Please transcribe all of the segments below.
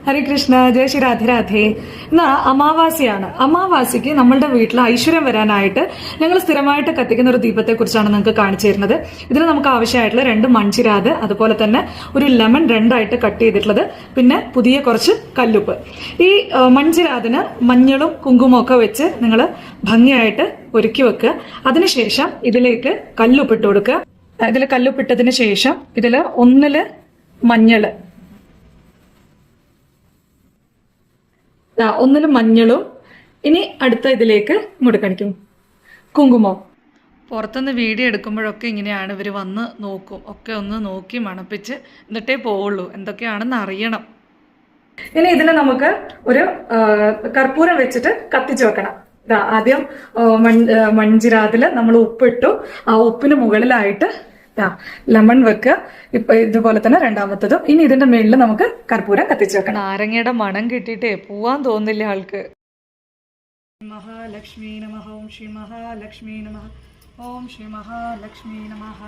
ഹരേ കൃഷ്ണ, ജയ ശ്രീ രാധേ രാധേ. ഇന്ന് അമാവാസിയാണ്. അമാവാസിക്ക് നമ്മളുടെ വീട്ടിൽ ഐശ്വര്യം വരാനായിട്ട് ഞങ്ങൾ സ്ഥിരമായിട്ട് കത്തിക്കുന്ന ഒരു ദീപത്തെ കുറിച്ചാണ് നിങ്ങൾക്ക് കാണിച്ചു തരുന്നത്. ഇതിന് നമുക്ക് ആവശ്യമായിട്ടുള്ള 2 മൺചിരാത്, അതുപോലെ തന്നെ ഒരു ലെമൺ 2 കട്ട് ചെയ്തിട്ടുള്ളത്, പിന്നെ പുതിയ കുറച്ച് കല്ലുപ്പ്. ഈ മൺചിരാതിന് മഞ്ഞളും കുങ്കുമവും ഒക്കെ വെച്ച് നിങ്ങൾ ഭംഗിയായിട്ട് ഒരുക്കി വെക്കുക. അതിനുശേഷം ഇതിലേക്ക് കല്ലുപ്പിട്ട് കൊടുക്കുക. ഇതിൽ കല്ലുപ്പിട്ടതിന് ശേഷം ഇതിൽ 1 മഞ്ഞള്, 1 മഞ്ഞളും, ഇനി അടുത്ത ഇതിലേക്ക് ഇങ്ങോട്ട് കാണിക്കും കുങ്കുമം. പുറത്തുനിന്ന് വീഡിയോ എടുക്കുമ്പോഴൊക്കെ ഇങ്ങനെയാണ് ഇവർ വന്ന് നോക്കും, ഒക്കെ ഒന്ന് നോക്കി മണപ്പിച്ച് എന്നിട്ടേ പോവുള്ളൂ, എന്തൊക്കെയാണെന്ന് അറിയണം. ഇനി ഇതിന് നമുക്ക് ഒരു കർപ്പൂരം വെച്ചിട്ട് കത്തിച്ചു വെക്കണം. ആദ്യം മൺചിരാതില് നമ്മൾ ഉപ്പിട്ടു, ആ ഉപ്പിന് മുകളിലായിട്ട് ലെമൺ വെക്കുക. ഇപ്പൊ ഇതുപോലെ തന്നെ രണ്ടാമത്തതും. ഇനി ഇതിന്റെ മേളിൽ നമുക്ക് കർപ്പൂരം കത്തിച്ചു വെക്കണം. നാരങ്ങയുടെ മണം കിട്ടിയിട്ടേ പോവാൻ തോന്നില്ല ആൾക്ക്. മഹാലക്ഷ്മി നമഃ. ഓം ശ്രീ മഹാലക്ഷ്മി നമഃ. ഓം ശ്രീ മഹാലക്ഷ്മി നമഃ.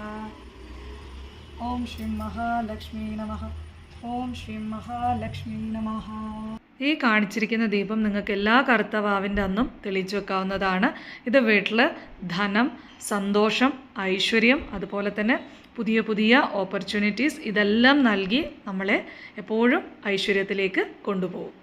ഓം ശ്രീ മഹാലക്ഷ്മി നമഃ. ഓം ശ്രീ മഹാലക്ഷ്മി നമഃ. ഈ കാണിച്ചിരിക്കുന്ന ദീപം നിങ്ങൾക്ക് എല്ലാ കറുത്തവാവിൻ്റെ അന്നും തെളിയിച്ചു വെക്കാവുന്നതാണ്. ഇത് വീട്ടിൽ ധനം, സന്തോഷം, ഐശ്വര്യം, അതുപോലെ തന്നെ പുതിയ പുതിയ ഓപ്പർച്യൂണിറ്റീസ് ഇതെല്ലാം നൽകി നമ്മളെ എപ്പോഴും ഐശ്വര്യത്തിലേക്ക് കൊണ്ടുപോകും.